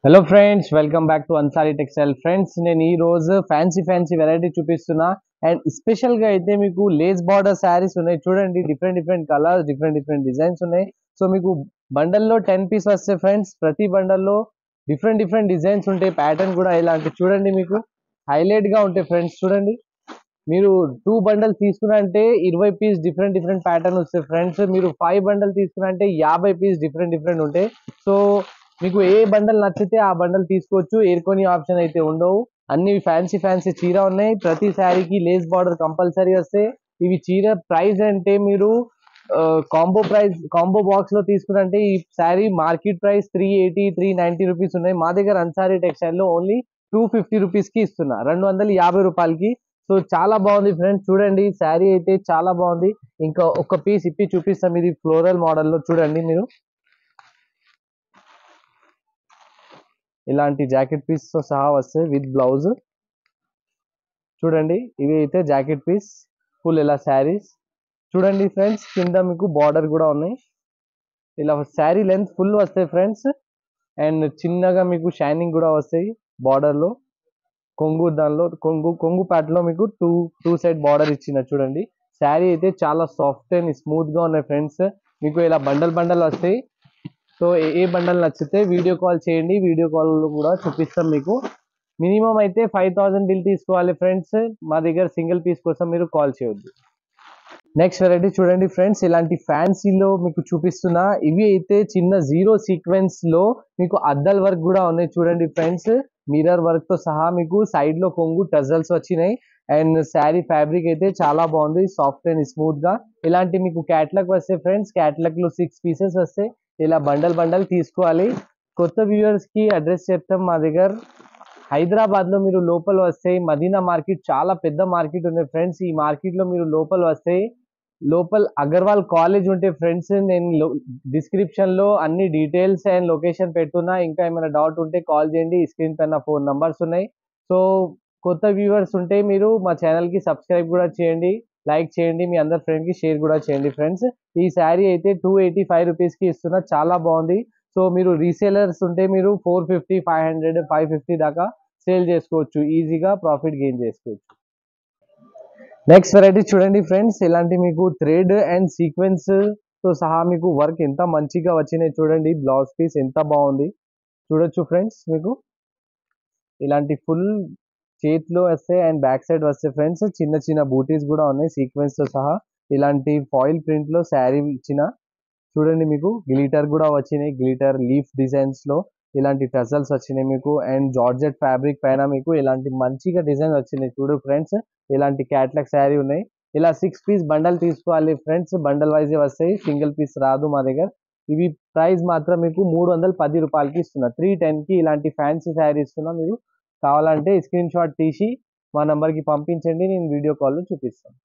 Hello friends, welcome back to Ansari textile. Friends, నేను ఈ రోజు ఫ్యాన్సీ వెరైటీ చూపిస్తున్నా. అండ్ స్పెషల్ గా అయితే మీకు లేస్ బార్డర్ శారీస్ ఉన్నాయి. చూడండి, డిఫరెంట్ కలర్స్, డిఫరెంట్ డిజైన్స్ ఉన్నాయి. సో మీకు బండల్లో 10 పీస్ వస్తాయి ఫ్రెండ్స్. ప్రతి బండల్లో డిఫరెంట్ డిజైన్స్ ఉంటాయి. ప్యాటర్న్ కూడా ఇలాంటి చూడండి, మీకు హైలైట్ గా ఉంటాయి ఫ్రెండ్స్. చూడండి, మీరు 2 బండల్ తీసుకున్నంటే 20 పీస్ డిఫరెంట్ ప్యాటర్న్ వస్తాయి ఫ్రెండ్స్. మీరు 5 బండల్ తీసుకున్నంటే 50 పీస్ డిఫరెంట్ ఉంటాయి. సో మీకు ఏ బండల్ నచ్చితే ఆ బండల్ తీసుకోవచ్చు. ఏరుకొని ఆప్షన్ అయితే ఉండవు. అన్ని ఫ్యాన్సీ చీర ఉన్నాయి. ప్రతి శారీకి లేస్ బార్డర్ కంపల్సరీ వస్తాయి. ఇవి చీర ప్రైస్ అంటే మీరు కాంబో బాక్స్ లో తీసుకున్నంటే ఈ శారీ మార్కెట్ ప్రైస్ 380 390 రూపీస్ ఉన్నాయి. మా దగ్గర అన్సారీ టెక్స్టైల్ లో ఓన్లీ 250 రూపీస్ కి ఇస్తున్నా, 250 రూపాయలకి. సో చాలా బాగుంది ఫ్రెండ్స్. చూడండి, శారీ అయితే చాలా బాగుంది. ఇంకా ఒక పీస్ ఇప్పి చూపిస్తాం. ఇది ఫ్లోరల్ మోడల్ లో చూడండి, మీరు ఇలాంటి జాకెట్ పీస్ తో సహా వస్తాయి విత్ బ్లౌజ్. చూడండి, ఇవి అయితే జాకెట్ పీస్ ఫుల్ ఇలా శారీస్. చూడండి ఫ్రెండ్స్, కింద మీకు బార్డర్ కూడా ఉన్నాయి. ఇలా శారీ లెంత్ ఫుల్ వస్తాయి ఫ్రెండ్స్. అండ్ చిన్నగా మీకు షైనింగ్ కూడా వస్తాయి బార్డర్ లో. దానిలో కొంగు ప్యాట్ లో మీకు టూ సైడ్ బార్డర్ ఇచ్చిన. చూడండి, శారీ అయితే చాలా సాఫ్ట్ అండ్ స్మూత్ గా ఉన్నాయి ఫ్రెండ్స్. మీకు ఇలా బండల్ వస్తాయి. సో ఏ బండల్ నచ్చితే వీడియో కాల్ చేయండి. వీడియో కాల్ కూడా చూపిస్తాం మీకు. మినిమం అయితే 5000 బిల్ తీసుకోవాలి ఫ్రెండ్స్. మా దగ్గర సింగిల్ పీస్ కోసం మీరు కాల్ చేయొద్దు. నెక్స్ట్ వెరైటీ చూడండి ఫ్రెండ్స్, ఇలాంటి ఫ్యాన్సీలో మీకు చూపిస్తున్నా. ఇవి అయితే చిన్న జీరో సీక్వెన్స్ లో మీకు అద్దల్ వర్క్ కూడా ఉన్నాయి. చూడండి ఫ్రెండ్స్, మిర్రర్ వర్క్ తో సహా మీకు సైడ్ లో కొంగు టజల్స్ వచ్చినాయి. అండ్ శారీ ఫ్యాబ్రిక్ అయితే చాలా బాగుంది, సాఫ్ట్ అండ్ స్మూత్ గా. ఇలాంటి మీకు క్యాట్లాగ్ వస్తాయి ఫ్రెండ్స్. క్యాట్లాగ్ లో 6 పీసెస్ వస్తాయి. ఇలా బండల్ తీసుకోవాలి. కొత్త వ్యూవర్స్ కి అడ్రస్ చెప్తాం. మా దగ్గర హైదరాబాద్ లో మీరు లోపల వస్తే మదీనా మార్కెట్ చాలా పెద్ద మార్కెట్ ఉంది ఫ్రెండ్స్. ఈ మార్కెట్ లో మీరు లోపల వస్తే లోపల్ అగర్వాల్ కాలేజ్ ఉంటే ఫ్రెండ్స్, నేను డిస్క్రిప్షన్ లో అన్ని డీటెయిల్స్ అండ్ లొకేషన్ పెట్టున్నా. ఇంకా ఏమైనా డౌట్ ఉంటే కాల్ చేయండి. స్క్రీన్ పైన 4 నంబర్స్ ఉన్నాయి. సో కొత్త వ్యూవర్స్ ఉంటే మీరు మా ఛానల్ కి సబ్స్క్రైబ్ కూడా చేయండి, లైక్ చేయండి, మీ అందరి ఫ్రెండ్ కి షేర్ కూడా చేయండి ఫ్రెండ్స్. ఈ శారీ అయితే 285 రూపీస్ కి ఇస్తున్నా, చాలా బాగుంది. సో మీరు రీసేలర్స్ ఉంటే మీరు 450 500 550 దాకా సేల్ చేసుకోవచ్చు. ఈజీగా ప్రాఫిట్ గెయిన్ చేసుకోవచ్చు. నెక్స్ట్ వెరైటీ చూడండి ఫ్రెండ్స్, ఇలాంటి మీకు థ్రెడ్ అండ్ సీక్వెన్స్ తో సహా మీకు వర్క్ ఎంత మంచిగా వచ్చినాయి. చూడండి, బ్లౌజ్ పీస్ ఎంత బాగుంది చూడొచ్చు ఫ్రెండ్స్. మీకు ఇలాంటి ఫుల్ చేతిలో వస్తాయి అండ్ బ్యాక్ సైడ్ వస్తాయి ఫ్రెండ్స్. చిన్న బూటీస్ కూడా ఉన్నాయి సీక్వెన్స్ తో సహా. ఇలాంటి ఫాయిల్ ప్రింట్ లో శారీ ఇచ్చిన. చూడండి, మీకు గ్లిటర్ కూడా వచ్చినాయి. గ్లిటర్ లీఫ్ డిజైన్స్ లో ఇలాంటి టజల్స్ వచ్చినాయి మీకు. అండ్ జార్జెట్ ఫ్యాబ్రిక్ పైన మీకు ఇలాంటి మంచిగా డిజైన్ వచ్చినాయి. చూడు ఫ్రెండ్స్, ఇలాంటి క్యాట్లాగ్ శారీ ఉన్నాయి. ఇలా 6 పీస్ బండల్ తీసుకోవాలి ఫ్రెండ్స్. బండల్ వైజ్ వస్తాయి, సింగిల్ పీస్ రాదు మా దగ్గర. ఇవి ప్రైస్ మాత్రం మీకు 310 రూపాయలకి ఇస్తున్నా. 310 కి ఇలాంటి ఫ్యాన్సీ శారీ ఇస్తున్నా. మీరు కావాలంటే స్క్రీన్ షాట్ తీసి మా నంబర్ కి పంపించండి, నేను వీడియో కాల్ లో చూపిస్తాను.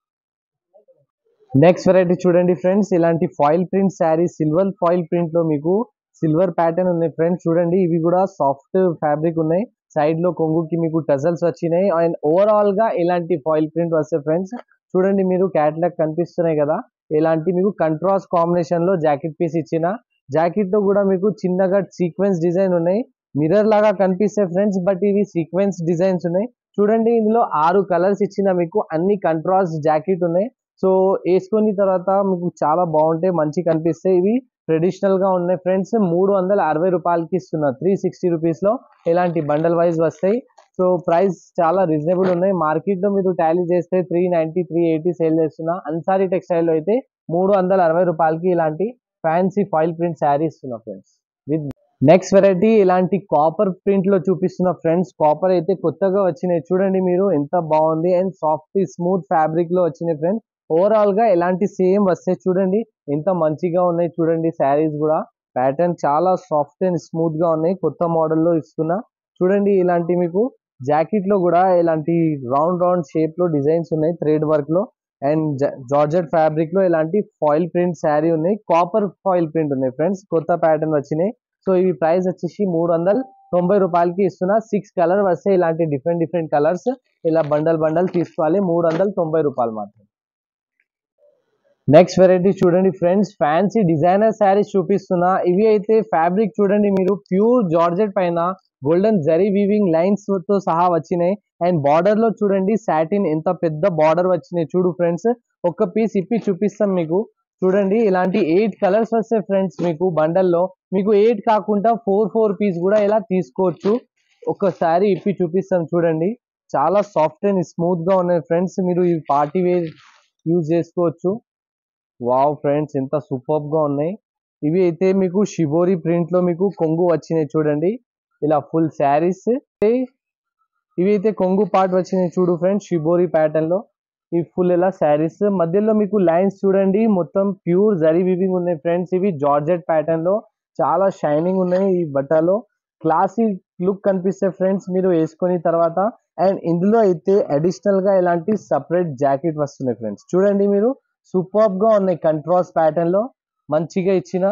నెక్స్ట్ వెరైటీ చూడండి ఫ్రెండ్స్, ఇలాంటి foil print sari, silver foil print లో మీకు సిల్వర్ ప్యాటర్న్ ఉన్నాయి ఫ్రెండ్స్. చూడండి, ఇవి కూడా సాఫ్ట్ ఫ్యాబ్రిక్ ఉన్నాయి. సైడ్ లో కొంగుకి మీకు టజల్స్ వచ్చినాయి. అండ్ ఓవరాల్ గా ఇలాంటి ఫాయిల్ ప్రింట్ వస్తాయి ఫ్రెండ్స్. చూడండి, మీరు క్యాట్లాగ్ కనిపిస్తున్నాయి కదా, ఇలాంటి మీకు కంట్రాస్ట్ కాంబినేషన్ లో జాకెట్ పీస్ ఇచ్చిన. జాకెట్ లో కూడా మీకు చిన్నగా సీక్వెన్స్ డిజైన్ ఉన్నాయి. మిర్రర్ లాగా కనిపిస్తాయి ఫ్రెండ్స్, బట్ ఇవి సీక్వెన్స్ డిజైన్స్ ఉన్నాయి. చూడండి, ఇందులో 6 కలర్స్ ఇచ్చిన మీకు. అన్ని కంట్రాస్ట్ జాకెట్ ఉన్నాయి. సో వేసుకున్న తర్వాత మీకు చాలా బాగుంటాయి, మంచి కనిపిస్తాయి. ఇవి ట్రెడిషనల్ గా ఉన్నాయి ఫ్రెండ్స్. 360 రూపాయలకి ఇస్తున్నా, 360 రూపీస్ లో ఇలాంటి బండల్ వైజ్ వస్తాయి. సో ప్రైస్ చాలా రీజనబుల్ ఉన్నాయి. మార్కెట్ లో మీరు టాలీ చేస్తే 390 380 సేల్ చేస్తున్నా. అన్సారీ టెక్స్టైల్ లో అయితే 360 రూపాయలకి ఇలాంటి ఫ్యాన్సీ ఫాయిల్ ప్రింట్ శారీ ఇస్తున్నా ఫ్రెండ్స్. విత్ నెక్స్ట్ వెరైటీ ఇలాంటి కాపర్ ప్రింట్ లో చూపిస్తున్న ఫ్రెండ్స్. కాపర్ అయితే కొత్తగా వచ్చినాయి. చూడండి, మీరు ఎంత బాగుంది. అండ్ సాఫ్ట్ స్మూత్ ఫ్యాబ్రిక్ లో వచ్చినాయి ఫ్రెండ్స్. ఓవరాల్ గా ఇలాంటి సేమ్ వస్తాయి. చూడండి, ఎంత మంచిగా ఉన్నాయి. చూడండి, శారీస్ కూడా ప్యాటర్న్ చాలా సాఫ్ట్ అండ్ స్మూత్ గా ఉన్నాయి. కొత్త మోడల్లో ఇస్తున్నా. చూడండి, ఇలాంటి మీకు జాకెట్ లో కూడా ఇలాంటి రౌండ్ షేప్ లో డిజైన్స్ ఉన్నాయి థ్రెడ్ వర్క్ లో. అండ్ జార్జెట్ ఫ్యాబ్రిక్ లో ఇలాంటి ఫాయిల్ ప్రింట్ శారీ ఉన్నాయి. కాపర్ ఫాయిల్ ప్రింట్ ఉన్నాయి ఫ్రెండ్స్, కొత్త ప్యాటర్న్ వచ్చినాయి. సో ఈ ప్రైస్ వచ్చేసి 390 రూపాయలకి ఇస్తున్నా. 6 కలర్ వస్తాయి, ఇలాంటి డిఫరెంట్ కలర్స్. ఇలా బండల్ తీసుకోవాలి. 390 రూపాయలు మాత్రం. నెక్స్ట్ వెరైటీ చూడండి ఫ్రెండ్స్, ఫ్యాన్సీ డిజైనర్ శారీస్ చూపిస్తున్నా. ఇవి అయితే ఫ్యాబ్రిక్ చూడండి మీరు, ప్యూర్ జార్జెట్ పైన గోల్డెన్ జరీ వీవింగ్ లైన్స్ తో సహా వచ్చినాయి. అండ్ బార్డర్ లో చూడండి సాటిన్ ఎంత పెద్ద బార్డర్ వచ్చినాయి చూడు ఫ్రెండ్స్. ఒక్క పీస్ ఇప్పి చూపిస్తాం మీకు. చూడండి ఇలాంటి 8 కలర్స్ వస్తాయి ఫ్రెండ్స్ మీకు బండల్లో. మీకు 8 కాకుండా 4 పీస్ కూడా ఇలా తీసుకోవచ్చు. ఒక్కసారి ఇప్పి చూపిస్తాం చూడండి. చాలా సాఫ్ట్ అండ్ స్మూత్ గా ఉన్నాయి ఫ్రెండ్స్. మీరు ఈ పార్టీ వేర్ యూజ్ చేసుకోవచ్చు. వావ్ ఫ్రెండ్స్, ఎంత సూపర్ గా ఉన్నాయి. ఇవి అయితే మీకు షిబోరి ప్రింట్ లో మీకు కొంగు వచ్చినాయి చూడండి. ఇలా ఫుల్ శారీస్. ఇవి అయితే కొంగు పార్ట్ వచ్చినాయి చూడు ఫ్రెండ్స్, షిబోరి ప్యాటర్న్ లో. ఈ ఫుల్ ఇలా శారీస్ మధ్యలో మీకు లైన్స్ చూడండి, మొత్తం ప్యూర్ జరీ వీవింగ్ ఉన్నాయి ఫ్రెండ్స్. ఇవి జార్జెట్ ప్యాటర్న్ లో చాలా షైనింగ్ ఉన్నాయి. ఈ బట్టలో క్లాసీ లుక్ కనిపిస్తాయి ఫ్రెండ్స్ మీరు వేసుకొని తర్వాత. అండ్ ఇందులో అయితే అడిషనల్ గా ఇలాంటి సపరేట్ జాకెట్ వస్తున్నాయి ఫ్రెండ్స్. చూడండి మీరు, సూపర్ గా ఉన్నాయి కంట్రాస్ట్ ప్యాటర్న్ లో మంచిగా ఇచ్చిన.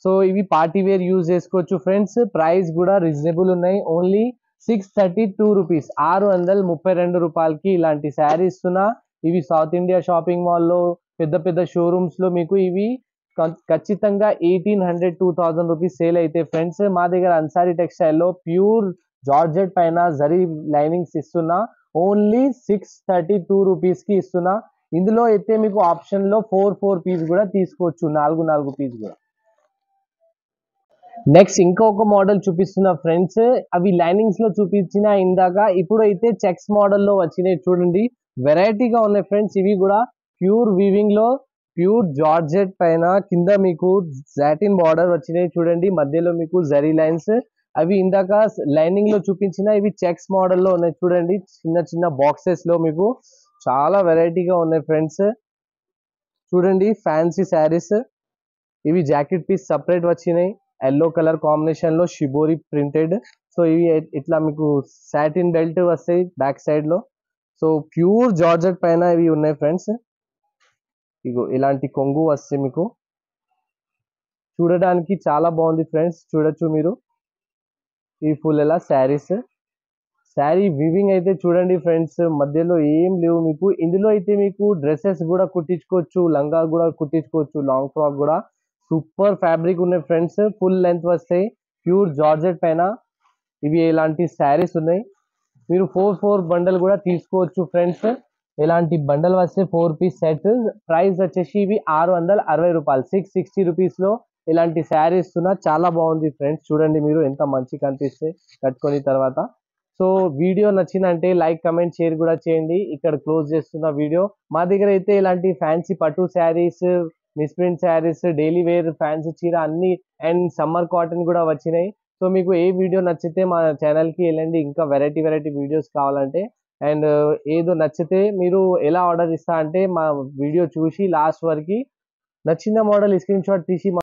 సో ఇవి పార్టీ వేర్ యూజ్ చేసుకోవచ్చు ఫ్రెండ్స్. ప్రైస్ కూడా రీజనబుల్ ఉన్నాయి. ఓన్లీ 632 రూపీస్, 632 రూపాయలకి ఇలాంటి శారీ ఇస్తున్నా. ఇవి సౌత్ ఇండియా షాపింగ్ మాల్లో పెద్ద పెద్ద షోరూమ్స్ లో మీకు ఇవి ఖచ్చితంగా 1800-2000 రూపీస్ సేల్ అయితే ఫ్రెండ్స్. మా దగ్గర అన్సారీ టెక్స్టైల్ లో ప్యూర్ జార్జెట్ పైన జరీ లైనింగ్స్ ఇస్తున్నా. ఓన్లీ 632 రూపీస్ కి ఇస్తున్నా. ఇందులో అయితే మీకు ఆప్షన్ లో 4 పీస్ కూడా తీసుకోవచ్చు, 4 పీస్ కూడా. నెక్స్ట్ ఇంకొక మోడల్ చూపిస్తున్నా ఫ్రెండ్స్. అవి లైనింగ్స్ లో చూపించిన ఇందాక, ఇప్పుడు అయితే చెక్స్ మోడల్ లో వచ్చినాయి చూడండి. వెరైటీగా ఉన్నాయి ఫ్రెండ్స్. ఇవి కూడా ప్యూర్ వీవింగ్ లో ప్యూర్ జార్జెట్ పైన కింద మీకు సాటిన్ బార్డర్ వచ్చినాయి చూడండి. మధ్యలో మీకు జరీ లైన్స్. అవి ఇందాక లైనింగ్ లో చూపించిన ఇవి చెక్స్ మోడల్ లో ఉన్నాయి చూడండి. చిన్న చిన్న బాక్సెస్ లో మీకు చాలా వెరైటీగా ఉన్నాయి ఫ్రెండ్స్. చూడండి ఫ్యాన్సీ శారీస్. ఇవి జాకెట్ పీస్ సపరేట్ వచ్చినాయి, ఎల్లో కలర్ కాంబినేషన్ లో షిబోరి ప్రింటెడ్. సో ఇవి ఇట్లా మీకు సాటిన్ బెల్ట్ వస్తాయి బ్యాక్ సైడ్ లో. సో ప్యూర్ జార్జెట్ పైన ఇవి ఉన్నాయి ఫ్రెండ్స్. ఇగో ఇలాంటి కొంగు వస్తాయి మీకు. చూడడానికి చాలా బాగుంది ఫ్రెండ్స్, చూడొచ్చు మీరు. ఈ ఫుల్ ఎలా శారీస్. శారీ వివింగ్ అయితే చూడండి ఫ్రెండ్స్, మధ్యలో ఏం లేవు మీకు. ఇందులో అయితే మీకు డ్రెస్సెస్ కూడా కుట్టించుకోవచ్చు, లంగా కూడా కుట్టించుకోవచ్చు, లాంగ్ ఫ్రాక్ కూడా. సూపర్ ఫ్యాబ్రిక్ ఉన్నాయి ఫ్రెండ్స్, ఫుల్ లెంత్ వస్తాయి ప్యూర్ జార్జెట్ పైన. ఇవి ఇలాంటి శారీస్ ఉన్నాయి. మీరు 4 బండల్ కూడా తీసుకోవచ్చు ఫ్రెండ్స్. ఇలాంటి బండల్ వస్తే 4 పీస్ సెట్. ప్రైస్ వచ్చేసి ఇవి 660 రూపాయలు, 660 రూపీస్ లో ఇలాంటి శారీ ఇస్తున్నా. చాలా బాగుంది ఫ్రెండ్స్. చూడండి మీరు ఎంత మంచి కనిపిస్తే కట్టుకొని తర్వాత. సో వీడియో నచ్చిందంటే లైక్ కమెంట్ షేర్ కూడా చేయండి. ఇక్కడ క్లోజ్ చేస్తున్న వీడియో. మా దగ్గర అయితే ఇలాంటి ఫ్యాన్సీ పట్టు saris, misprint saris, daily wear fancy చీర అన్ని, అండ్ సమ్మర్ కాటన్ కూడా వచ్చినాయి. సో మీకు ఏ వీడియో నచ్చితే మా ఛానల్ కి వెళ్ళండి, ఇంకా వెరైటీ వీడియోస్ కావాలంటే. అండ్ ఏదో నచ్చితే మీరు ఎలా ఆర్డర్ ఇస్తా అంటే మా వీడియో చూసి లాస్ట్ వరకు నచ్చిన మోడల్ స్క్రీన్ షాట్ తీసి